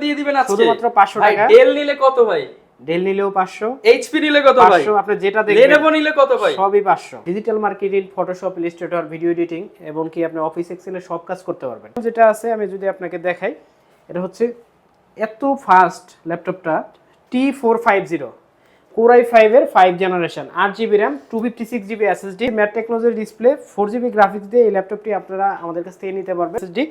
দিয়ে দিবেন আজকে শুধুমাত্র 500 ভাই। টাকা। ডেল নিলে কত ভাই? ডেল নিলেও 500, এইচপি নিলে কত ভাই? 500 আপনি যেটা দেখবেন। লেনোভো নিলে কত ভাই? সবই 500। Digital marketing, Photoshop, Illustrator, video editing এবং কি আপনি অফিস এক্সেলে সব কাজ করতে পারবেন। যেটা আছে আমি যদি আপনাকে দেখাই, এটা হচ্ছে এত ফাস্ট ল্যাপটপটা T450 Core i5 এর 5 generation, 8GB RAM, 256GB SSD, matte টেকনোলজির ডিসপ্লে, 4GB গ্রাফিক্স দিয়ে এই ল্যাপটপটি আপনারা আমাদের কাছ থেকে নিতে পারবেন। SSD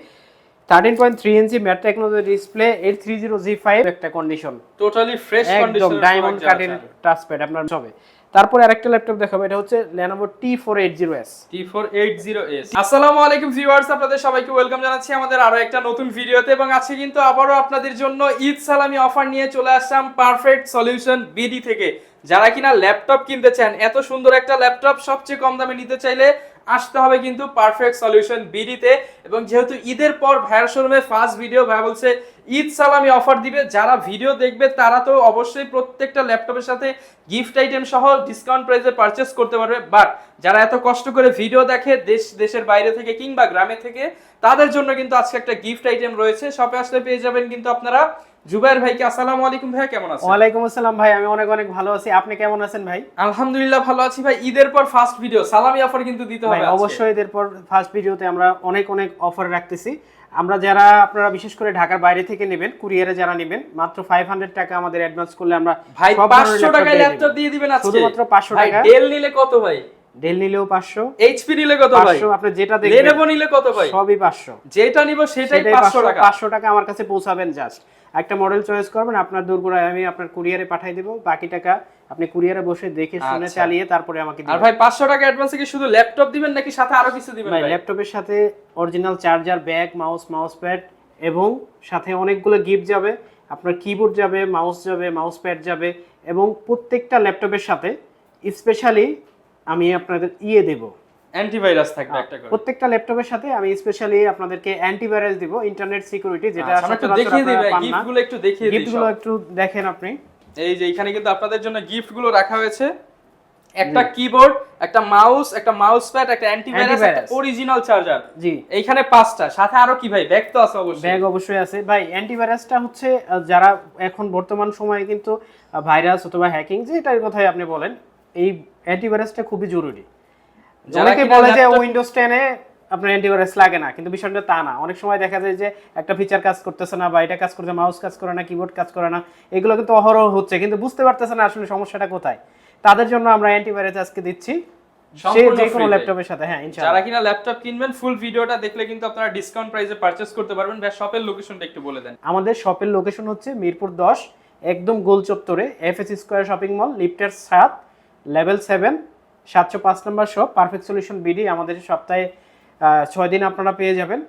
13.3 ইঞ্চি ম্যাট টেকনোলজির ডিসপ্লে, 830G5 একটা কন্ডিশন, টোটালি ফ্রেশ কন্ডিশন, একদম ডায়মন্ড কাটের টাচপ্যাড আপনার সবে। তারপরে আরেকটা ল্যাপটপ দেখাবো, এটা হচ্ছে Lenovo T480S। T480S। আসসালামু আলাইকুম ভিউয়ার্স, আপনাদের সবাইকে ওয়েলকাম জানাচ্ছি আমাদের আরো একটা নতুন ভিডিওতে। এবং আজকে কিন্তু আবারও আপনাদের জন্য ঈদ সালামি অফার নিয়ে চলে আসলাম পারফেক্ট সলিউশন বিডি থেকে। যারা কিনা ল্যাপটপ কিনতে চান, এত সুন্দর একটা ল্যাপটপ সবচেয়ে কম দামে নিতে চাইলে আসতে হবে কিন্তু পারফেক্ট সলিউশন বিডিতে। এবং যেহেতু ঈদের পর ভাইয়ার শোরুমে ফার্স্ট ভিডিও, ভাইয়া বলছে ঈদ সালামি অফার দিবে। যারা ভিডিও দেখবে তারা তো অবশ্যই প্রত্যেকটা ল্যাপটপের সাথে গিফট আইটেম সহ ডিসকাউন্ট প্রাইসে পারচেস করতে পারবে। বাট যারা এত কষ্ট করে ভিডিও দেখে দেশের বাইরে থেকে কিংবা গ্রামে থেকে, তাদের জন্য কিন্তু আজকে একটা গিফট আইটেম রয়েছে। শপে আসলে পেয়ে যাবেন কিন্তু আপনারা জুবাইর ভাইকে। আসসালামু আলাইকুম ভাই, কেমন আছেন? ওয়ালাইকুম আসসালাম ভাই, আমি অনেক অনেক ভালো আছি। আপনি কেমন আছেন ভাই? আলহামদুলিল্লাহ ভালো আছি ভাই। ঈদের পর ফার্স্ট ভিডিও, সালামি অফার কিন্তু দিতে হবে ভাই আজকে। অবশ্যই এদের পর ফার্স্ট ভিডিওতে আমরা অনেক অনেক অফার রাখতেছি। আমরা যারা আপনারা বিশেষ করে ঢাকার বাইরে থেকে নেবেন, কুরিয়ারে যারা নেবেন, মাত্র 500 টাকা আমাদের অ্যাডভান্স করলে আমরা ভাই সব ধরনের 500 টাকায় ল্যাপটপ দিয়ে দিবেন আজকে। শুধুমাত্র 500 ভাই টাকা। ডেল নিলে কত ভাই? ডেল নিলেও 500, এইচপি নিলে কত ভাই? 500 আপনি যেটা দেখবেন। লেনোভো নিলে কত ভাই? সবই 500। যেটা নিব সেটাই 500 টাকা। 500 টাকা আমার কাছে পৌঁছাবেন। জাস্ট একটা মডেল চয়েস করবেন, আপনার দূরগুড়ায় আমি আপনার কুরিয়ারে পাঠিয়ে দেব। বাকি টাকা আপনি কুরিয়ারে বসে দেখে শুনে আচ্ছা। চালিয়ে তারপরে আমাকে আর দিবেন। ভাই 500 টাকা অ্যাডভান্সে কি শুধু ল্যাপটপ দিবেন নাকি সাথে আরো কিছু দিবেন ভাই ভাই? ল্যাপটপের সাথে original charger, bag, mouse pad এবং সাথে অনেকগুলো গিফট যাবে। আপনার কিবোর্ড যাবে, মাউস প্যাড যাবে এবং প্রত্যেকটা ল্যাপটপের সাথে স্পেশালি আমি আপনাদের দেব, অ্যান্টিভাইরাস থাকবে একটা করে। প্রত্যেকটা ল্যাপটপের সাথে আমি স্পেশালি আপনাদেরকে অ্যান্টিভাইরাস দিব, ইন্টারনেট সিকিউরিটি, যেটা আচ্ছা, আমরা একটু দেখিয়ে দিই ভাই, গিফটগুলো একটু দেখিয়ে দিই। গিফটগুলো একটু দেখেন আপনি। এই যে এখানে কিন্তু আপনাদের জন্য গিফটগুলো রাখা হয়েছে। একটা কিবোর্ড, একটা মাউস প্যাড, একটা অ্যান্টিভাইরাস, একটা অরিজিনাল চার্জার। জি, এইখানে 5টা, সাথে আরো কি ভাই? ব্যাগ তো আছে অবশ্যই। ব্যাগ অবশ্যই আছে ভাই। অ্যান্টিভাইরাসটা হচ্ছে যারা এখন বর্তমান সময়ে কিন্তু ভাইরাস অথবা হ্যাকিং, যেটার কথাই আপনি বলেন, এই অ্যান্টিভাইরাসটা খুবই জরুরি। অনেকে বলে যে উইন্ডোজ 10 এ আপনার অ্যান্টিভাইরাস লাগে না, কিন্তু বিষয়টা তা না। অনেক সময় দেখা যায় যে একটা ফিচার কাজ করতেছে না, বা এটা কাজ করতে, মাউস কাজ করে না, কিবোর্ড কাজ করে না, এগুলো কিন্তু অহরহ হচ্ছে, কিন্তু বুঝতে পারতেছে না আসলে সমস্যাটা কোথায়। তাদের জন্য আমরা অ্যান্টিভাইরাস আজকে দিচ্ছি, যে কোনো ল্যাপটপের সাথে। হ্যাঁ ইনশাআল্লাহ। যারা কিনা ল্যাপটপ কিনবেন, ফুল ভিডিওটা দেখলে কিন্তু আপনারা ডিসকাউন্ট প্রাইসে পারচেজ করতে পারবেন। ভাই শপের লোকেশনটা একটু বলে দেন। আমাদের শপের লোকেশন হচ্ছে মিরপুর 10, একদম গোল চত্বরে, এফএস স্কয়ার শপিং মল, লিফটের 7, লেভেল 7, 705 নম্বর শপ, পারফেক্ট সলিউশন বিডি। আমাদের সপ্তাহে 6 দিন আপনারা পেয়ে যাবেন,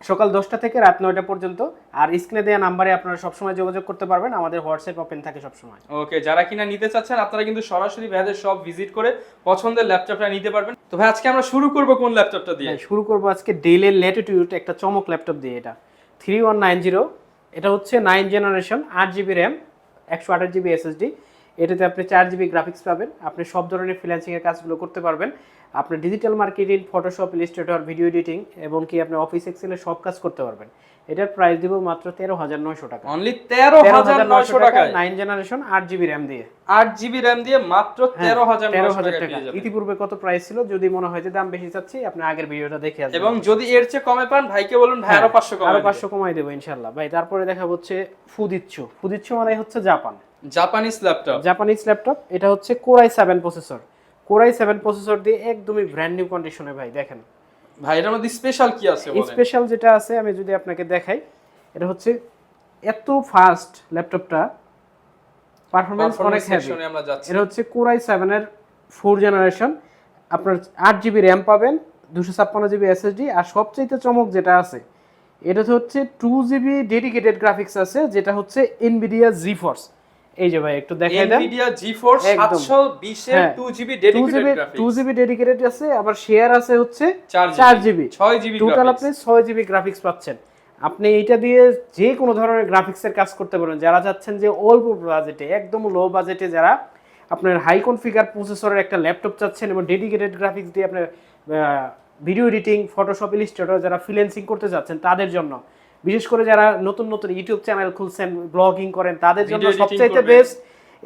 সকাল 10টা থেকে রাত 9টা পর্যন্ত। আর স্ক্রিনে দেওয়া নাম্বারে আপনারা সবসময় যোগাযোগ করতে পারবেন, আমাদের হোয়াটসঅ্যাপ ওপেন থাকে সবসময়। ওকে, যারা কিনা নিতে চাচ্ছেন আপনারা কিন্তু সরাসরি ভাইদের সব ভিজিট করে পছন্দের ল্যাপটপটা নিতে পারবেন। তো ভাই আজকে আমরা শুরু করব কোন ল্যাপটপটা দিয়ে? শুরু করব আজকে ডেলের ল্যাটিটিউড, একটা চমক ল্যাপটপ দিয়ে। এটা 3190, এটা হচ্ছে 9 generation, 8GB RAM, 128GB SSD। এটাতে আপনি 4GB গ্রাফিক্স পাবেন। আপনি সব ধরনের ফ্রিল্যান্সিং এর কাজগুলো করতে পারবেন। আপনি digital marketing, Photoshop, Illustrator, video editing এবং কি আপনি অফিস এক্সেলে সব কাজ করতে পারবেন। এটার প্রাইস দিব মাত্র 13,900 টাকা। অনলি 13,900 টাকায় 9 জেনারেশন 8GB RAM দিয়ে, 8GB RAM দিয়ে মাত্র 13,900 টাকা পেয়ে যাবেন। ইতিপূর্বে কত প্রাইস ছিল? যদি মনে হয় যে দাম বেশি চাচ্ছি, আপনি আগের ভিডিওটা দেখে আসবেন। এবং যদি এর চেয়ে কমে পান, ভাইকে বলুন ভাই আরো 500 কমাই আরো দিবে। 500 কমাই দেব ইনশাআল্লাহ ভাই। তারপরে দেখা হচ্ছে ফুদিচ্ছু মানে হচ্ছে জাপানিজ ল্যাপটপ। Japanese laptop. এটা হচ্ছে Core i7 processor, Core i7 processor দিয়ে একদমই ব্র্যান্ড নিউ কন্ডিশনে ভাই। দেখেন ভাই এটার মধ্যে স্পেশাল কি আছে বলেন? স্পেশাল যেটা আছে আমি যদি আপনাকে দেখাই, এটা হচ্ছে এত ফাস্ট ল্যাপটপটা, পারফরম্যান্স অনেক হেভি। আমরা যাচ্ছি। এটা হচ্ছে Core i7 এর 4 জেনারেশন, আপনার 8GB RAM পাবেন, 256GB SSD। আর সবচেয়ে চমক যেটা আছে, এটা হচ্ছে 2GB ডেডিকেটেড গ্রাফিক্স আছে, যেটা হচ্ছে NVIDIA GeForce। এই যে ভাই একটু দেখাই দেন, NVIDIA GeForce 720 এর 2GB dedicated graphics, 2GB dedicated আছে। আবার শেয়ার আছে হচ্ছে 4GB 6GB, টোটাল আপনি 6GB গ্রাফিক্স পাচ্ছেন। আপনি এইটা দিয়ে যে কোনো ধরনের গ্রাফিক্সের কাজ করতে পারবেন। যারা চাচ্ছেন যে অল্প বাজেটে, একদম লো বাজেটে, যারা আপনার হাই কনফিগার প্রসেসরের একটা ল্যাপটপ চাচ্ছেন এবং ডেডিকেটেড গ্রাফিক্স দিয়ে আপনার ভিডিও এডিটিং, ফটোশপ, ইলাস্ট্রেটর, যারা ফ্রিল্যান্সিং করতে যাচ্ছেন, তাদের জন্য বিশেষ করে যারা নতুন নতুন ইউটিউব চ্যানেল খুলছেন, ব্লগিং করেন, তাদের জন্য Video editing সবচাইতে করবেন। বেস্ট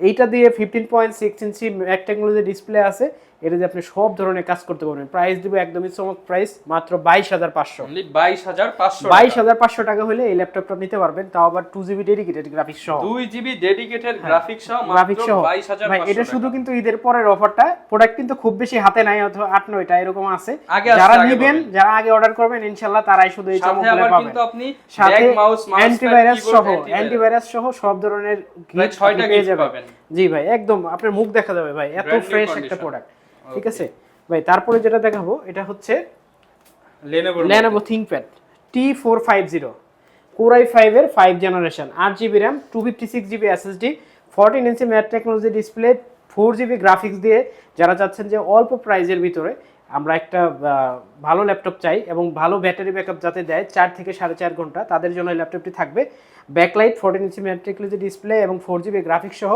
এইটা দিয়ে 15.6 ইঞ্চি ম্যাক টেকনোলজি ডিসপ্লে আছে, এটা দিয়ে আপনি সব ধরনের কাজ করতে পারবেন। প্রাইস দিব একদমই চমক প্রাইস, মাত্র 22,500। অনলি 22,500 22,500 টাকা হলে এই ল্যাপটপটা নিতে পারবেন, তাও আবার 2GB ডেডিকেটেড গ্রাফিক্স সহ। 2GB ডেডিকেটেড গ্রাফিক্স সহ গ্রাফিক্স মাত্র সহ 22,500 ভাই, এটা শুধু কিন্তু ঈদের পরের অফারটা, প্রোডাক্ট কিন্তু খুব বেশি হাতে নাই, অথবা 8-9টা এরকম আছে। আগে আসছে, যারা আগে নেবেন, পাবেন। যারা আগে অর্ডার করবেন ইনশাআল্লাহ তারাই শুধু এই সাথে চমকগুলো আবার পাবেন। কিন্তু আপনি সাথে ব্যাক মাউস অ্যান্টিভাইরাস সহ, অ্যান্টিভাইরাস সহ সব ধরনের প্রায় gift 6টা আপনি পেয়ে gift যাবেন। পাবেন। জি ভাই, একদম আপনার মুখ দেখা যাবে ভাই, এত Brand new ফ্রেশ একটা condition। প্রোডাক্ট। ঠিক আছে ভাই, তারপরে যেটা দেখাবো এটা হচ্ছে Lenovo ThinkPad T450 Core i5 এর 5 generation, 8GB RAM, 256GB SSD, 14 ইঞ্চি mat technology display, 4GB graphics দিয়ে যারা চাচ্ছেন যে অল্প প্রাইজের ভিতরে আমরা একটা ভালো ল্যাপটপ চাই এবং ভালো ব্যাটারি ব্যাকআপ যাতে দেয় 4 থেকে 4.5 ঘন্টা, তাদের জন্য এই ল্যাপটপটি থাকবে। ব্যাকলাইট, 14 ইঞ্চি ম্যাট টেকনোলজি ডিসপ্লে এবং 4GB গ্রাফিক্স সহ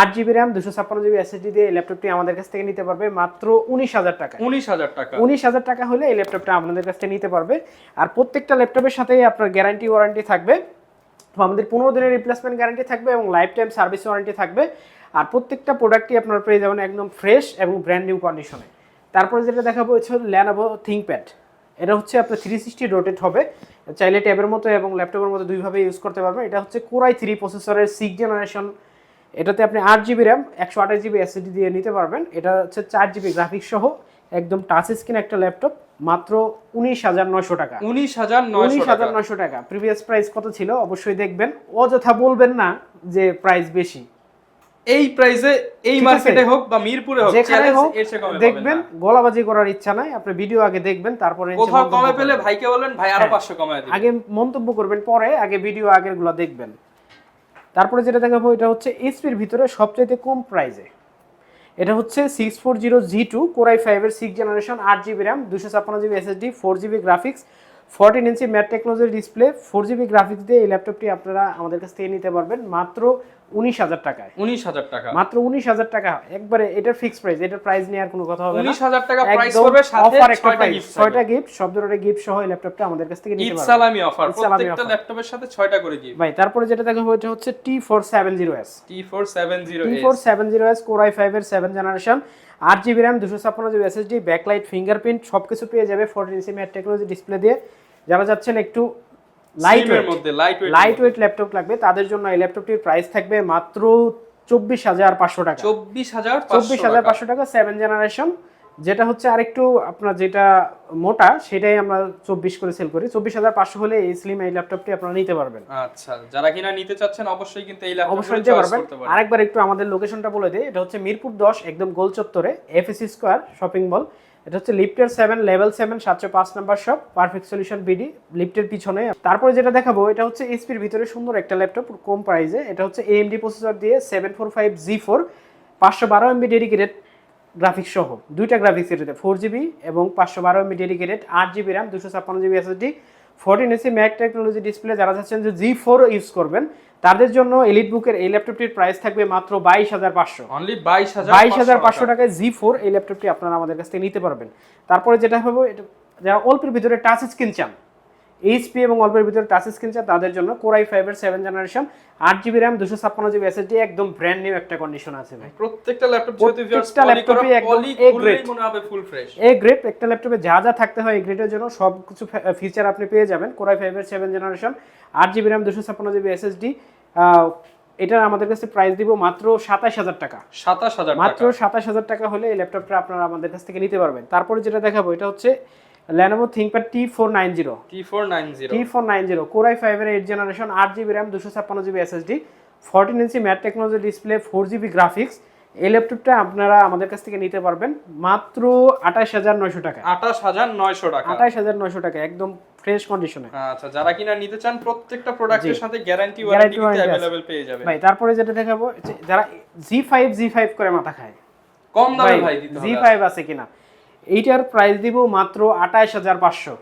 8GB RAM, 256GB SSD দিয়ে এই ল্যাপটপটি আমাদের কাছ থেকে নিতে পারবে মাত্র 19,000 টাকা। 19,000 টাকা। 19,000 টাকা হলে এই ল্যাপটপটা আপনাদের কাছ থেকে নিতে পারবে। আর প্রত্যেকটা ল্যাপটপের সাথেই আপনার গ্যারান্টি ওয়ারেন্টি থাকবে, তো আমাদের 15 দিনের রিপ্লেসমেন্ট গ্যারান্টি থাকবে এবং লাইফ টাইম সার্ভিস ওয়ারেন্টি থাকবে। আর প্রত্যেকটা প্রোডাক্টই আপনারা পেয়ে যাবেন একদম ফ্রেশ এবং ব্র্যান্ড নিউ কন্ডিশনে। তারপরে যেটা দেখাবো হচ্ছে Lenovo ThinkPad, এটা হচ্ছে আপনার 360 রোটেট হবে, চাইলে ট্যাবের মতো এবং ল্যাপটপের মতো দুইভাবে ইউজ করতে পারবেন। এটা হচ্ছে Core i3 প্রসেসরের 6 জেনারেশন, এটাতে আপনি 8GB RAM, 128GB SSD দিয়ে নিতে পারবেন। এটা হচ্ছে 4GB গ্রাফিক্স সহ একদম টাচ স্ক্রিন একটা ল্যাপটপ, মাত্র 19,900 টাকা। 19,900 টাকা। প্রিভিয়াস প্রাইস কত ছিল অবশ্যই দেখবেন, অযথা বলবেন না যে প্রাইস বেশি। এই প্রাইসে এই ঠিক আছে? মার্কেটে হোক বা মিরপুরে হোক, যেখানে চ্যালেঞ্জ হোক এর চেয়ে কমে দেখবেন, পাবেন না। গলাবাজি করার ইচ্ছা নাই, আপনি ভিডিও আগে দেখবেন, তারপরে নিচে কোথাও মন্তব্য কমে পেলে করবেন। ভাইকে বলেন ভাই আরো 500 কমায় দিবেন। আগে মন্তব্য করবেন, পরে আগে ভিডিও আগেরগুলো দেখবেন। তারপরে যেটা দেখাবো এটা হচ্ছে এইচপির ভিতরে সবচেয়ে কম প্রাইসে, এটা হচ্ছে 640G2 Core i5 এর 6 generation, 8GB RAM, 256GB SSD, 4GB graphics, 14 ইঞ্চি mat technology display, 4GB graphics দিয়ে এই ল্যাপটপটি আপনারা আমাদের কাছ থেকে নিতে পারবেন মাত্র 19,000 টাকায়। 19,000 টাকা। মাত্র 19,000 টাকা, একবারে এটার ফিক্স প্রাইস, এটার প্রাইস নিয়ে আর কোনো কথা হবে না। 19,000 টাকা প্রাইস একদম করবে, সাথে অফার একটা 6টা প্রাইস, গিফট 6টা গিফট, সব ধরনের গিফট সহ এই ল্যাপটপটা আমাদের কাছ থেকে নিতে ঈদ পারবেন। সালামি অফার, ঈদ সালামি প্রত্যেকটা offer। ল্যাপটপের সাথে 6টা করে গিফট। ভাই তারপরে যেটা দেখাবো এটা হচ্ছে T470S T470S Core i5 এর 7 generation, 8GB RAM, 256GB SSD, backlight, fingerprint সবকিছু পেয়ে যাবে 14 ইঞ্চি ম্যাট টেকনোলজি ডিসপ্লে দিয়ে। যারা যাচ্ছেন একটু লাইট ওয়েট ল্যাপটপ লাগবে, তাদের জন্য এই ল্যাপটপটির প্রাইস থাকবে মাত্র 24,500 টাকা। 24,500 টাকা 7 জেনারেশন, যেটা হচ্ছে আরেকটু আপনার যেটা মোটা সেটাই আমরা 24 করে সেল করি। 24,500 হলে এই স্লিম এই ল্যাপটপটি আপনারা নিতে পারবেন। আচ্ছা, যারা কিনা নিতে চাচ্ছেন অবশ্যই কিন্তু এই ল্যাপটপটা অবশ্যই নিতে পারবেন। আরেকবার একটু আমাদের লোকেশনটা বলে দিই, এটা হচ্ছে মিরপুর 10 একদম গোল চত্বরে এফএসসি স্কয়ার শপিং মল। এটা হচ্ছে লিফটের 7 level 7 705 number shop, perfect solution BD, লিফটের পিছনে। তারপরে যেটা দেখাবো এটা হচ্ছে এইচপির ভিতরে সুন্দর একটা ল্যাপটপ কম প্রাইসে, এটা হচ্ছে AMD প্রসেসর দিয়ে 745G4, 512 MB ডেডিকেটেড গ্রাফিক্স সহ, দুইটা গ্রাফিক্স এটাতে 4GB এবং 512 MB dedicated, 8GB RAM, 256GB SSD, 14 ইঞ্চি ম্যাক টেকনোলজি ডিসপ্লে। যারা চাচ্ছেন যে G4 ইউজ করবেন তাদের জন্য এলিট বুকের এই ল্যাপটপটির প্রাইস থাকবে মাত্র 22,500। অনলি 22,500 টাকায় G4 এই ল্যাপটপটি আপনারা আমাদের কাছ থেকে নিতে পারবেন। তারপরে যেটা হবে, এটা যারা অল্পের ভিতরে টাচ স্ক্রিন চান, এইচপি এবং অল্পের ভিতরে টাচ স্ক্রিন চান, তাদের জন্য Core i5 এর 7 generation, 8GB RAM, 256GB SSD, একদম ব্র্যান্ড নিউ একটা কন্ডিশন আছে ভাই। প্রত্যেকটা ল্যাপটপ যেহেতু প্রত্যেকটা ল্যাপটপই একদম এ গ্রেড মনে হবে ফুল ফ্রেশ। এ গ্রেড, একটা ল্যাপটপে যা যা থাকতে হয় এ গ্রেডের জন্য সব কিছু ফিচার আপনি পেয়ে যাবেন। Core i5 এর 7 generation, 8GB RAM, 256GB SSD, এটা আমাদের কাছে প্রাইস দিব মাত্র 27,000 টাকা। 27,000 টাকা, মাত্র 27,000 টাকা হলে এই ল্যাপটপটা আপনারা আমাদের কাছ থেকে নিতে পারবেন। তারপরে যেটা দেখাবো এটা হচ্ছে Lenovo ThinkPad T490 Core i5 এর 8 generation, 8GB RAM, 256GB SSD, 14 ইঞ্চি mat technology display, 4GB graphics. এই ল্যাপটপটা আপনারা আমাদের কাছ থেকে নিতে পারবেন মাত্র 28,900 টাকা। 28,900 টাকা, 28,900 টাকা একদম ফ্রেশ কন্ডিশনে। আচ্ছা, যারা কিনা নিতে চান প্রত্যেকটা প্রোডাক্টের সাথে guarantee Guarantee warranty warranty available পেয়ে যাবেন। ভাই তারপরে যেটা দেখাবো, যারা G5 করে মাথা খায়, কম দামে ভাই দিতে হবে। G5 আছে কিনা, এইটার প্রাইস দিব মাত্র 28,500।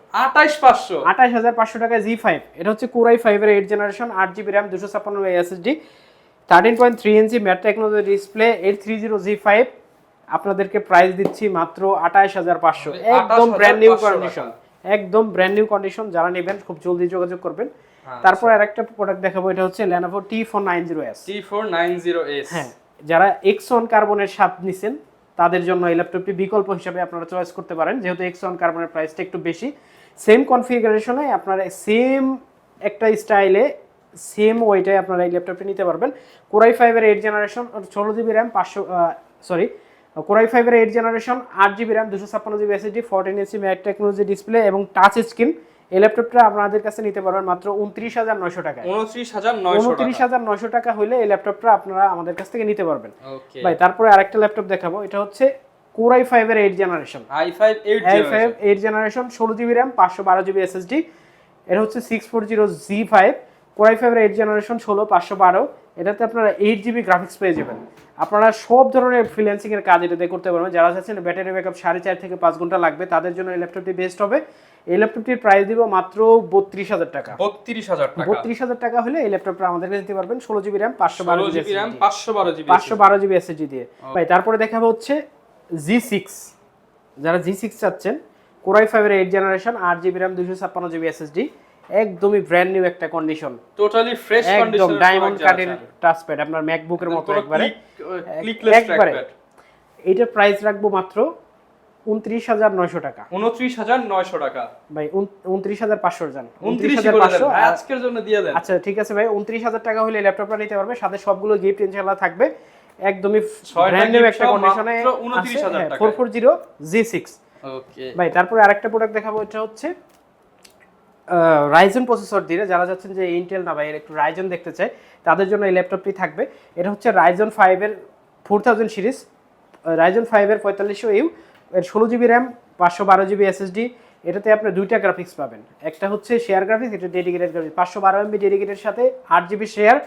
28,500 টাকা G5। এটা হচ্ছে Core i5 এর 8 generation, 8GB RAM, 256GB SSD, 13.3 ইঞ্চি ম্যাট টেকনোলজি ডিসপ্লে, 830G5। আপনাদেরকে প্রাইস দিচ্ছি মাত্র 28,500, একদম ব্র্যান্ড নিউ কন্ডিশন, একদম ব্র্যান্ড নিউ কন্ডিশন। যারা নেবেন খুব জলদি যোগাযোগ করবেন। তারপর আরেকটা প্রোডাক্ট দেখাবো, এটা হচ্ছে Lenovo T490S। T490S, হ্যাঁ, যারা Xon কার্বনের স্বাদ নিছেন তাদের জন্য এই ল্যাপটপটি বিকল্প হিসেবে আপনারা চয়েস করতে পারেন, যেহেতু Xon কার্বনের প্রাইসটা একটু বেশি। সেম কনফিগারেশনে আপনারা সেম একটা স্টাইলে সেম ওয়েটে আপনারা এই ল্যাপটপটি নিতে পারবেন। Core i5 এর 8 generation 16GB RAM 500 Core i5 এর 8 generation 8GB RAM 256GB SSD 14 ইঞ্চি ম্যাট টেকনোলজি ডিসপ্লে এবং টাচ স্ক্রিন। এই ল্যাপটপটা আপনাদের কাছে নিতে পারবেন মাত্র 29,900 টাকায়। 29,900 টাকা হলে এই ল্যাপটপটা আপনারা আমাদের কাছ থেকে নিতে পারবেন। ভাই তারপরে আরেকটা ল্যাপটপ দেখাবো, এটা হচ্ছে Core i5 এর 8 generation, i5 8 generation 16GB RAM 512GB SSD। এটা হচ্ছে 640Z5 Core i5 এর 8 জেনারেশন 16 512। এটাতে আপনারা 8GB গ্রাফিক্স পেয়ে যাবেন। আপনারা সব ধরনের ফ্রিল্যান্সিং এর কাজ এটাতে করতে পারবেন। যারা চাচ্ছেন ব্যাটারি ব্যাকআপ 4.5 থেকে 5 ঘন্টা লাগবে তাদের জন্য এই ল্যাপটপটি বেস্ট হবে। এই ল্যাপটপটির প্রাইস দিব মাত্র 32,000 টাকা। 32,000 টাকা হলে এই ল্যাপটপটা আমাদের কাছে নিতে পারবেন 16GB RAM 512GB SSD দিয়ে। ভাই তারপরে দেখাবো হচ্ছে G6। যারা G6 চাচ্ছেন, Core i5 এর 8 generation 8GB RAM 256GB SSD, একদমই ব্র্যান্ড নিউ একটা কন্ডিশন, টোটালি ফ্রেশ কন্ডিশন, একদম ডায়মন্ড কাটের টাচপ্যাড, আপনার ম্যাকবুকের মতো একবারে ক্লিকলেস ট্র্যাকপ্যাড। এইটার প্রাইস রাখবো মাত্র 29,900 টাকা। 29,900 টাকা ভাই 29,500 জান, 29,500 আজকের জন্য দিয়ে দেন। আচ্ছা ঠিক আছে ভাই, 29,000 টাকা হলে ল্যাপটপটা নিতে পারবে, সাথে সবগুলো গিফট ইনশাআল্লাহ থাকবে। একদমই ব্র্যান্ড নিউ একটা কন্ডিশনে 29,000 টাকা 440Z6। ওকে ভাই তারপরে আরেকটা প্রোডাক্ট দেখাবো, এটা হচ্ছে রাইজেন প্রসেসর দিয়ে, যারা যাচ্ছেন যে ইন্টেল না ভাই একটু রাইজেন দেখতে চায় তাদের জন্য এই ল্যাপটপটি থাকবে। এটা হচ্ছে রাইজেন 5 এর 4000 সিরিজ, রাইজেন 5 এর 4500U, এর 16GB RAM 512GB SSD। এটাতে আপনি দুইটা গ্রাফিক্স পাবেন, একটা হচ্ছে শেয়ার গ্রাফিক্স, এটা ডেডিকেটেড গ্রাফিক্স 512MB ডেডিকেটেড সাথে 8GB শেয়ার।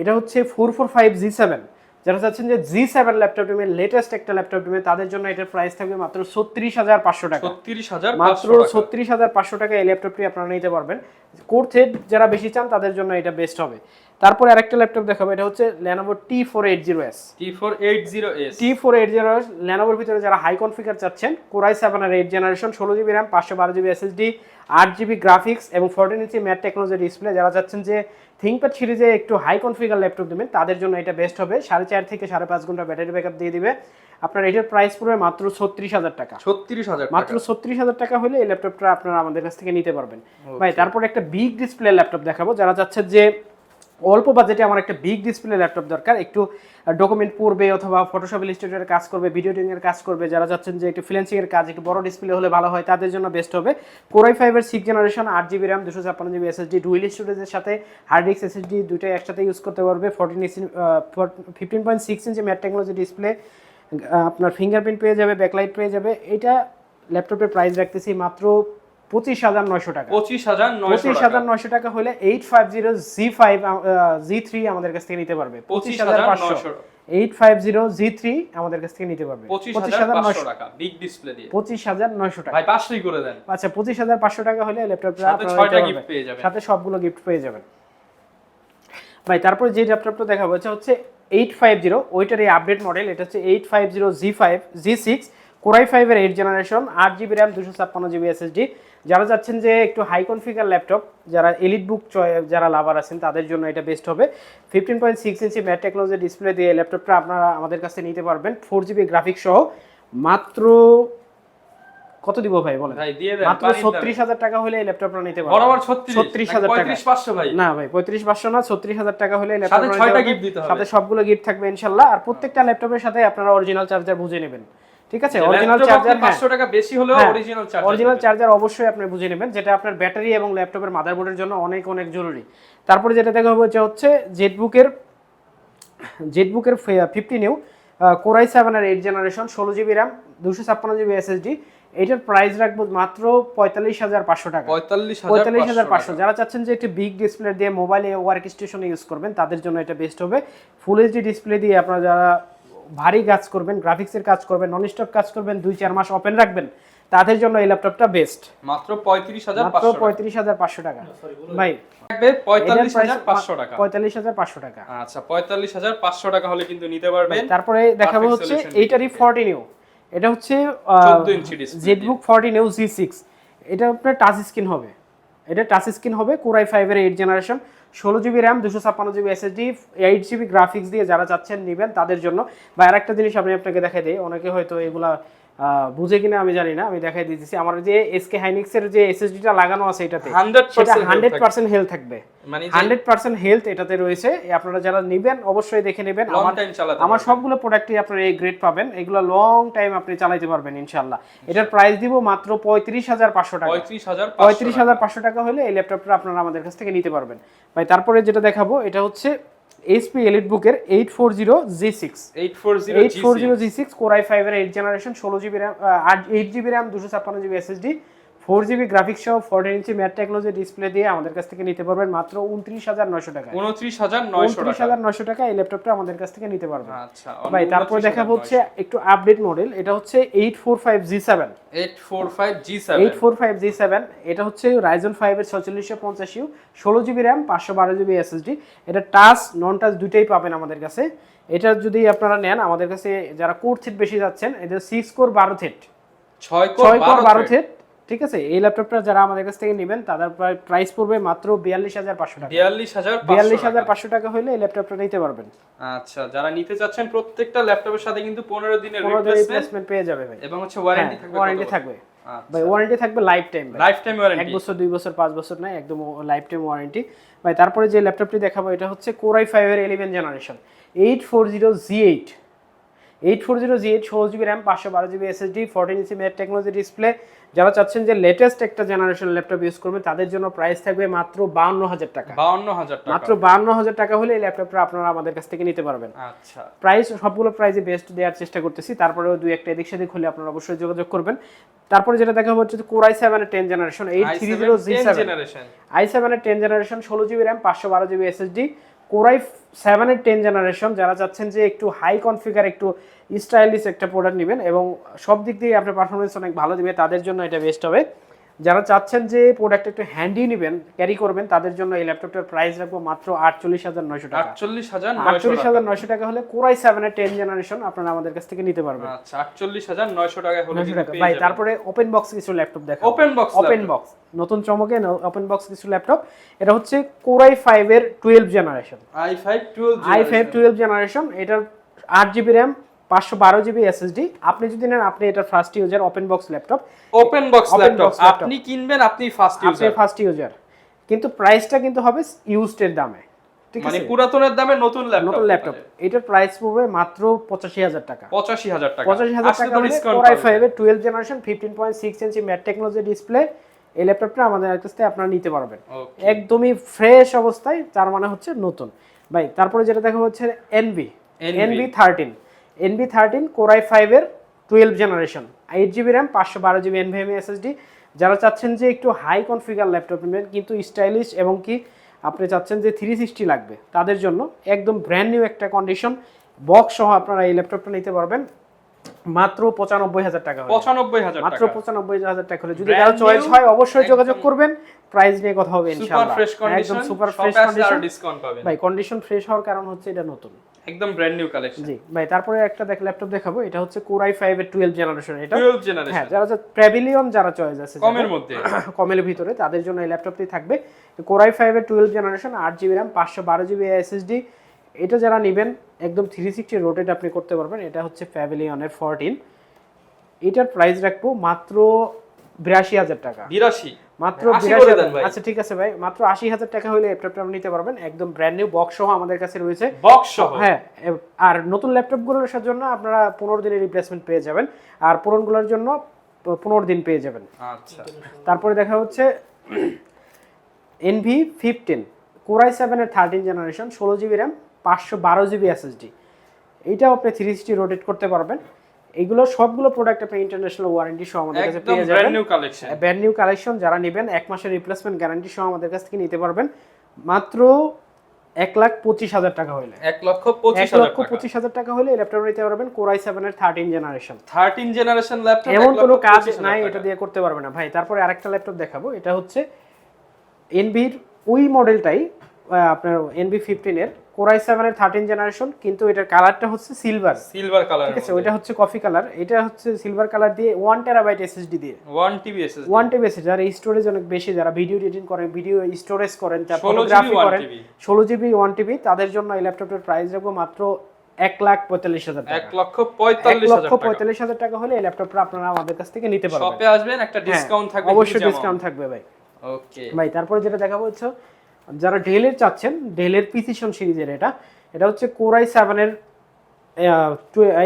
এটা হচ্ছে 445G7। যারা চাচ্ছেন যে G7 ল্যাপটপ নেবেন, লেটেস্ট একটা ল্যাপটপ নেবেন, তাদের জন্য এটার প্রাইস থাকবে মাত্র 36,500 টাকা। মাত্র 36,500 টাকা এই ল্যাপটপটি আপনারা নিতে পারবেন। কোর থ্রেড যারা বেশি চান তাদের জন্য এটা বেস্ট হবে। তারপরে আরেকটা ল্যাপটপ দেখাবো, এটা হচ্ছে Lenovo T480S। T480S Lenovoর ভিতরে যারা হাই কনফিগার চাচ্ছেন, Core i7 এর 8 generation 16GB RAM 512GB SSD 8GB graphics এবং 14 ইঞ্চি ম্যাট টেকনোলজি ডিসপ্লে। যারা চাচ্ছেন যে থিংকপ্যাড সিরিজে একটু হাই কনফিগার ল্যাপটপ নেবেন তাদের জন্য এটা বেস্ট হবে। 4.5 থেকে 5.5 ঘন্টা ব্যাটারি ব্যাকআপ দিয়ে দিবে। আপনার এটার প্রাইস পড়বে মাত্র 36,000 টাকা। 36,000 মাত্র 36,000 টাকা হলে এই ল্যাপটপটা আপনারা আমাদের কাছ থেকে নিতে পারবেন। ভাই তারপর একটা বিগ ডিসপ্লে ল্যাপটপ দেখাবো, যারা চাচ্ছেন যে অল্প বাজেটে আমার একটা বিগ ডিসপ্লে ল্যাপটপ দরকার, একটু ডকুমেন্ট পড়বে অথবা ফটোশপ ইলাস্ট্রেটরের কাজ করবে, ভিডিও এডিটিং এর কাজ করবে, যারা চাচ্ছেন যে একটু ফ্রিল্যান্সিং এর কাজ একটু বড় ডিসপ্লে হলে ভালো হয় তাদের জন্য বেস্ট হবে। Core i5 এর 6 generation 8GB RAM 256GB SSD dual স্টোরেজের সাথে হার্ড ডিস্ক SSD দুটোই একসাথে ইউজ করতে পারবে। 15.6 ইঞ্চি ম্যাট টেকনোলজি ডিসপ্লে, আপনার ফিঙ্গারপ্রিন্ট পেয়ে যাবে, ব্যাকলাইট পেয়ে যাবে। এটা ল্যাপটপের প্রাইস রাখতেছি মাত্র 25,900 টাকা। 25,900 টাকা হলে 850Z3 আমাদের কাছ থেকে নিতে পারবে। 25,500 850Z3 আমাদের কাছ থেকে নিতে পারবে 25,500 টাকা বিগ ডিসপ্লে দিয়ে। 25,900 টাকা ভাই 500ই করে দেন। আচ্ছা 25,500 টাকা হলে ল্যাপটপটা সাথে 6টা গিফট পেয়ে যাবেন, সাথে সবগুলো গিফট পেয়ে যাবেন। ভাই তারপর যে ল্যাপটপটা দেখাবো এটা হচ্ছে 850, ওইটার এই আপডেট মডেল, এটা হচ্ছে 850Z6 Core i5 এর 8 generation 8GB RAM 256GB SSD। যারা চাচ্ছেন যে একটু হাই কনফিগার ল্যাপটপ, যারা এলিট বুক যারা লাভার আছেন তাদের জন্য এটা বেস্ট হবে। 15.6 ইঞ্চি ম্যাট টেকনোলজি ডিসপ্লে দিয়ে ল্যাপটপটা আপনারা আমাদের কাছে নিতে পারবেন 4GB গ্রাফিক্স সহ। মাত্র কত দিব ভাই বলেন? ভাই দিয়ে দেন, মাত্র 36,000 টাকা হলে এই ল্যাপটপটা নিতে পারবেন। বরাবর 36,000 টাকা। 35,500 ভাই না ভাই 35,500 না, 36,000 টাকা হলে ল্যাপটপটা সাথে 6টা গিফট দিতে হবে, সাথে সবগুলো গিফট থাকবে ইনশাআল্লাহ। আর প্রত্যেকটা ল্যাপটপের সাথে আপনারা অরিজিনাল চার্জার বুঝে নেবেন, ঠিক আছে? অরিজিনাল চার্জার 500 টাকা বেশি হলেও অরিজিনাল চার্জার অবশ্যই আপনি বুঝে নেবেন, যেটা আপনার ব্যাটারি এবং ল্যাপটপের মাদারবোর্ডের জন্য অনেক অনেক জরুরি। তারপরে যেটা দেখা হবে হচ্ছে জেটবুকের 15 Core i7 এর 8 generation 16GB RAM 256GB SSD। এটার প্রাইস রাখবো মাত্র 45,500 টাকা। 45,500। যারা চাচ্ছেন যে একটু বিগ ডিসপ্লে দিয়ে মোবাইলে ওয়ার্ক স্টেশনে ইউজ করবেন তাদের জন্য এটা বেস্ট হবে। ফুল এইচডি ডিসপ্লে দিয়ে আপনারা যারা ভারী কাজ করবেন, গ্রাফিক্সের কাজ করবেন, নন স্টপ কাজ করবেন, 2-4 মাস ওপেন রাখবেন, তাদের জন্য এই ল্যাপটপটা বেস্ট। মাত্র 35,500 টাকা। ভাই থাকবে 45,500 টাকা। 45,500 টাকা। আচ্ছা 45,500 টাকা হলে কিন্তু নিতে পারবেন। তারপরে দেখাবো হচ্ছে এইটারই 14 এটা হচ্ছে 14 ইঞ্চি ডিসপ্লে জেটবুক 14 G6। এটা আপনার টাচ স্ক্রিন হবে, এটা টাচ স্ক্রিন হবে, Core i5 এর 8 generation, 16GB RAM, 256GB SSD, 8GB graphics দিয়ে যারা চাচ্ছেন নেবেন তাদের জন্য। বা আরেকটা জিনিস আমি আপনাকে দেখাই দিই, অনেকে হয়তো এগুলা বুঝে কিনা আমি জানি না, আমি দেখাই দিতেছি। আমার যে SK Hynix এর যে SSD-টা লাগানো আছে এটাতে, 100% হেলথ থাকবে, মানে 100% হেলথ এটাতে রয়েছে। আপনারা যারা নেবেন অবশ্যই দেখে নেবেন। আমার সবগুলো প্রোডাক্টই আপনারা এই গ্রেড পাবেন, এগুলো লং টাইম আপনি চালাতে পারবেন ইনশাআল্লাহ। এটার প্রাইস দিব মাত্র 35,500 টাকা। 35,500 টাকা হলে এই ল্যাপটপটা আপনারা আমাদের কাছ থেকে নিতে পারবেন ভাই। তারপরে যেটা দেখাবো এটা হচ্ছে HP EliteBook এর 840G6 Core i5 এর 8 generation, 16GB RAM, 8GB RAM, 256GB SSD, 4GB graphics সহ 14 ইঞ্চি ম্যাট টেকনোলজি ডিসপ্লে দিয়ে আমাদের কাছ থেকে নিতে পারবেন মাত্র 29,900 টাকা। 29,900 টাকা এই ল্যাপটপটা আমাদের কাছ থেকে নিতে পারবেন। আচ্ছা ভাই, তারপর দেখাবো হচ্ছে একটু আপডেট মডেল, এটা হচ্ছে 845G7। এটা হচ্ছে Ryzen 5 এর 4650U, 16GB RAM, 512GB SSD। এটা টাচ নন টাচ দুইটাই পাবেন আমাদের কাছে। এটা যদি আপনারা নেন আমাদের কাছে, যারা কোর থ্রেড বেশি যাচ্ছেন, এটা 6 কোর 12 থ্রেড, 6 কোর 12 থ্রেড, ঠিক আছে। এই ল্যাপটপটা যারা আমাদের কাছ থেকে নেবেন তাদের প্রাইস পড়বে মাত্র 42,500 টাকা। 42,500 টাকা হলে এই ল্যাপটপটা নিতে পারবেন। আচ্ছা, যারা নিতে চাচ্ছেন প্রত্যেকটা ল্যাপটপের সাথে কিন্তু 15 দিনের রিপ্লেসমেন্ট পেয়ে যাবে ভাই, এবং হচ্ছে ওয়ারেন্টি থাকবে। ভাই ওয়ারেন্টি থাকবে লাইফ টাইম ওয়ারেন্টি, 1 বছর 2 বছর 5 বছর না, একদম লাইফ টাইম ওয়ারেন্টি ভাই। তারপরে যে ল্যাপটপটি দেখাবো এটা হচ্ছে Core i5 এর 11 generation, 840G8, 16GB RAM, 512GB SSD, 14 ইঞ্চি ম্যাট টেকনোলজি ডিসপ্লে। যারা চাচ্ছেন যে লেটেস্ট একটা জেনারেশন ল্যাপটপ ইউজ করবেন তাদের জন্য প্রাইস থাকবে মাত্র 52,000 টাকা। মাত্র 52,000 টাকা হলে এই ল্যাপটপটা আপনারা আমাদের কাছ থেকে নিতে পারবেন। আচ্ছা, প্রাইস সবগুলো প্রাইসে বেস্ট দেওয়ার চেষ্টা করতেছি, তারপরেও দুই একটা এদিক সেদিক হলে আপনারা অবশ্যই যোগাযোগ করবেন। তারপরে যেটা দেখা হচ্ছে Core i7 এর 10 জেনারেশন, 830G7, i7 এর 10 generation, 16GB RAM, 512GB SSD, Core i7 এর 10 জেনারেশন। যারা চাচ্ছেন যে একটু হাই কনফিগার, একটু স্টাইলিশ একটা প্রোডাক্ট নেবেন এবং সব দিক দিয়ে আপনার পারফরমেন্স অনেক ভালো দিবে, তাদের জন্য এটা বেস্ট হবে। যারা চাচ্ছেন যে প্রোডাক্ট একটু হ্যান্ডি নেবেন, ক্যারি করবেন, তাদের জন্য এই ল্যাপটপটার প্রাইস রাখবো মাত্র 48,900 টাকা। 48,900 টাকা হলে Core i7 এর 10 জেনারেশন আপনারা আমাদের কাছ থেকে নিতে পারবেন। আচ্ছা, 48,900 টাকা হলে ভাই। তারপরে ওপেন বক্স কিছু ল্যাপটপ দেখাবো। ওপেন বক্স নতুন চমকে ওপেন বক্স কিছু ল্যাপটপ। এটা হচ্ছে Core i5 এর 12 জেনারেশন, i5 12 জেনারেশন। এটার 8GB RAM, 512GB SSD। আপনি যদি নেন আপনি এটা first user open box laptop, আপনি কিনবেন, আপনি ফার্স্ট ইউজার, কিন্তু প্রাইসটা কিন্তু হবে ইউজড এর দামে, ঠিক আছে, মানে পুরাতনের দামে নতুন ল্যাপটপ। এটার প্রাইস পড়বে মাত্র 85,000 টাকা। 85,000 টাকা Core i5 এর 12 জেনারেশন, 15.6 ইঞ্চি ম্যাট টেকনোলজি ডিসপ্লে। এই ল্যাপটপটা আমাদের কাছ থেকে আপনারা নিতে পারবেন একদমই ফ্রেশ অবস্থায়, তার মানে হচ্ছে নতুন ভাই। তারপরে যেটা দেখা হচ্ছে NV13 Core i5 এর 12 generation, 8GB RAM, 512GB NVMe SSD। যারা চাচ্ছেন যে একটু হাই কনফিগার ল্যাপটপ নেবেন কিন্তু স্টাইলিশ এবং কি আপনি চাচ্ছেন যে 360 লাগবে, তাদের জন্য একদম ব্র্যান্ড নিউ একটা কন্ডিশন বক্স সহ আপনারা এই ল্যাপটপটা নিতে পারবেন মাত্র 95,000 টাকা। 95,000 টাকা হলে যদি কারো চয়েস হয় অবশ্যই যোগাযোগ করবেন, প্রাইস নিয়ে কথা হবে ইনশাআল্লাহ। একদম সুপার ফ্রেশ কন্ডিশন, ডিসকাউন্ট পাবেন ভাই। কন্ডিশন ফ্রেশ হওয়ার কারণ হচ্ছে এটা নতুন, একদম ব্র্যান্ড নিউ কালেকশন। জি ভাই। তারপরে একটা ল্যাপটপ দেখাবো, এটা হচ্ছে Core i5 এর 12 জেনারেশন। এটা 12 জেনারেশন, হ্যাঁ। যারা প্যাভিলিয়ন যারা চয়েস আছে কমের মধ্যে, কমের ভিতরে, তাদের জন্য এই ল্যাপটপটি থাকবে। Core i5 এর 12 generation, 8GB RAM, 512GB SSD। এটা যারা নেবেন একদম 360 রোটেট আপনি করতে পারবেন। এটা হচ্ছে প্যাভিলিয়নের 14। এটার প্রাইস রাখবো মাত্র 82,000 টাকা। 82 মাত্র 82,000। আচ্ছা ঠিক আছে ভাই, মাত্র 80,000 টাকা হলে ল্যাপটপটা আপনি নিতে পারবেন একদম ব্র্যান্ড নিউ বক্স সহ আমাদের কাছে রয়েছে। বক্স সহ, হ্যাঁ। আর নতুন ল্যাপটপগুলোর জন্য আপনারা 15 দিনের রিপ্লেসমেন্ট পেয়ে যাবেন, আর পুরনোগুলোর জন্য 15 দিন পেয়ে যাবেন। আচ্ছা, তারপরে দেখা হচ্ছে NV15 Core i7 এর 13 generation, 16GB RAM, 512GB SSD। এইটাও আপনি 360 রোটেট করতে পারবেন। এইগুলো সবগুলো প্রোডাক্ট আপনি ইন্টারন্যাশনাল ওয়ারেন্টি সহ আমাদের কাছে পেয়ে যাবেন। Brand new collection. যারা নেবেন 1 মাসের রিপ্লেসমেন্ট গ্যারান্টি সহ আমাদের কাছ থেকে নিতে পারবেন মাত্র 1,25,000 টাকা হলে। 1,25,000 টাকা হলে এই ল্যাপটপ নিতে পারবেন Core i7 এর 13 জেনারেশন ল্যাপটপ। এমন কোনো কাজ নাই এটা দিয়ে করতে পারবে না ভাই। তারপরে আরেকটা ল্যাপটপ দেখাবো, এটা হচ্ছে NV-র ওই মডেলটাই আপনার NB15 এর Core i7 এর 13 জেনারেশন, কিন্তু এটার কালারটা হচ্ছে সিলভার কালার, ঠিক আছে, ওইটা হচ্ছে কফি কালার, এটা হচ্ছে সিলভার কালার দিয়ে 1 টেরাবাইট SSD দিয়ে 1 TB SSD 1 TB SSD, যারা স্টোরেজ অনেক বেশি, যারা ভিডিও এডিটিং করেন, ভিডিও স্টোরেজ করেন, তারপর ফটোগ্রাফি করেন, 16 GB 1 TB, তাদের জন্য এই ল্যাপটপের প্রাইস রাখবো মাত্র 1,45,000 টাকা। 1,45,000 টাকা হলে এই ল্যাপটপটা আপনারা আমাদের কাছ থেকে নিতে পারবেন। শপে আসবেন, একটা ডিসকাউন্ট থাকবে, অবশ্যই ডিসকাউন্ট থাকবে ভাই। ওকে ভাই তারপরে যেটা দেখাবো হচ্ছে যারা ডেলের চাচ্ছেন, ডেলের প্রিসিশন সিরিজের এটা হচ্ছে Core i7 এর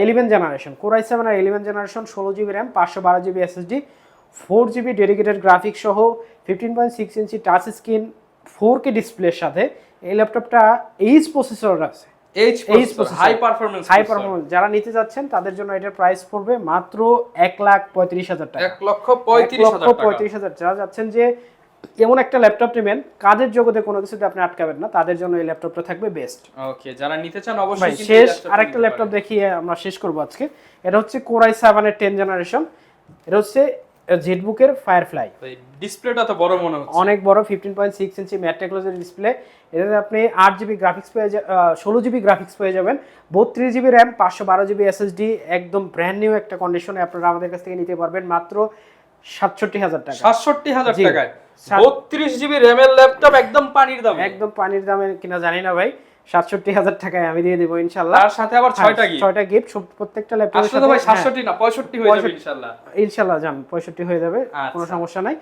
11 জেনারেশন, Core i7 এর 11 generation, 16 GB RAM, 512 GB SSD, 4 GB dedicated graphics সহ 15.6 ইঞ্চি টাচ স্ক্রিন, 4K ডিসপ্লের সাথে এই ল্যাপটপটা এইচ প্রসেসর আছে, হাই পারফরম্যান্স। যারা নিতে যাচ্ছেন তাদের জন্য এটার প্রাইস পড়বে মাত্র 1,35,000 টাকা। 1,35,000 যারা যাচ্ছেন যে এমন একটা ল্যাপটপ নেবেন কাজের জগতে কোনো কিছুতে আপনি আটকাবেন না, তাদের জন্য এই ল্যাপটপটা থাকবে বেস্ট। ওকে, যারা নিতে চান অবশ্যই কিন্তু শেষ আরেকটা ল্যাপটপ দেখিয়ে আমরা শেষ করব আজকে। এটা হচ্ছে Core i7 এর 10 জেনারেশন, এটা হচ্ছে জেটবুকের ফায়ারফ্লাই। ডিসপ্লেটা তো বড় মনে হচ্ছে, অনেক বড়, 15.6 ইঞ্চি ম্যাট টেকনোলজির ডিসপ্লে। এটাতে আপনি 8 GB গ্রাফিক্স পেয়ে 16 GB গ্রাফিক্স পেয়ে যাবেন, 32 GB RAM, 512 GB SSD, একদম ব্র্যান্ড নিউ একটা কন্ডিশনে আপনারা আমাদের কাছ থেকে নিতে পারবেন মাত্র 67,000 টাকা। 67,000 টাকায় 32 GB RAM এর ল্যাপটপ, একদম পানির দামে। একদম পানির দামে কিনা জানি না ভাই, 67,000 টাকায় আমি দিয়ে দেব ইনশাআল্লাহ। তার সাথে আবার 6টা গিফট, প্রত্যেকটা ল্যাপটপের সাথে। আসলে ভাই 67 না 65 হয়ে যাবে ইনশাআল্লাহ। ইনশাআল্লাহ জান 65 হয়ে যাবে, কোনো সমস্যা নাই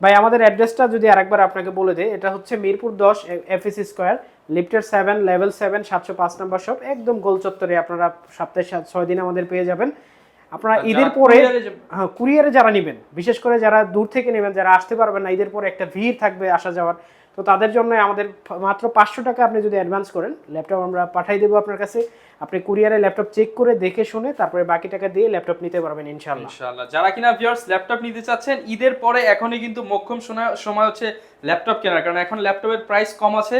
ভাই। আমাদের অ্যাড্রেসটা যদি আরেকবার আপনাকে বলে দেই, এটা হচ্ছে মিরপুর 10 FEC স্কয়ার, লিফটের 7, লেভেল 7, 705 নম্বর শপ, একদম গোল চত্বরে। আপনারা সপ্তাহে 6 দিন আমাদের পেয়ে যাবেন। আপনারা ঈদের পরে কুরিয়ারে যারা নেবেন, বিশেষ করে যারা দূর থেকে নেবেন, যারা আসতে পারবেন না, ঈদের পরে একটা ভিড় থাকবে আসা যাওয়ার, তো তাদের জন্য আমাদের মাত্র 500 টাকা আপনি যদি অ্যাডভান্স করেন, ল্যাপটপ আমরা পাঠিয়ে দেবো আপনার কাছে। আপনি কুরিয়ারে ল্যাপটপ চেক করে দেখে শুনে তারপরে বাকি টাকা দিয়ে ল্যাপটপ নিতে পারবেন ইনশাআল্লাহ। যারা কিনা ভিউয়ার্স ল্যাপটপ নিতে চাচ্ছেন ঈদের পরে, এখনই কিন্তু মোক্ষম সময় হচ্ছে ল্যাপটপ কেনার, কারণ এখন ল্যাপটপের প্রাইস কম আছে,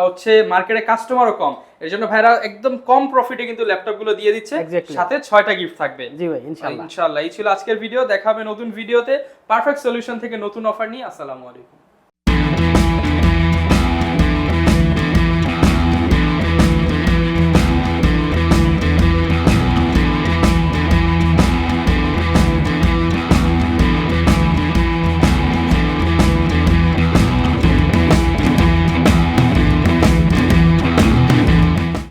হচ্ছে মার্কেটে কাস্টমারও কম, এর জন্য ভাইরা একদম কম প্রফিটে কিন্তু ল্যাপটপগুলো দিয়ে দিচ্ছে, সাথে 6টা গিফট থাকবে। জি ভাই ইনশাআল্লাহ। এই ছিল আজকের ভিডিও, দেখা হবে নতুন ভিডিওতে পারফেক্ট সলিউশন থেকে নতুন অফার নিয়ে। আসসালামু আলাইকুম।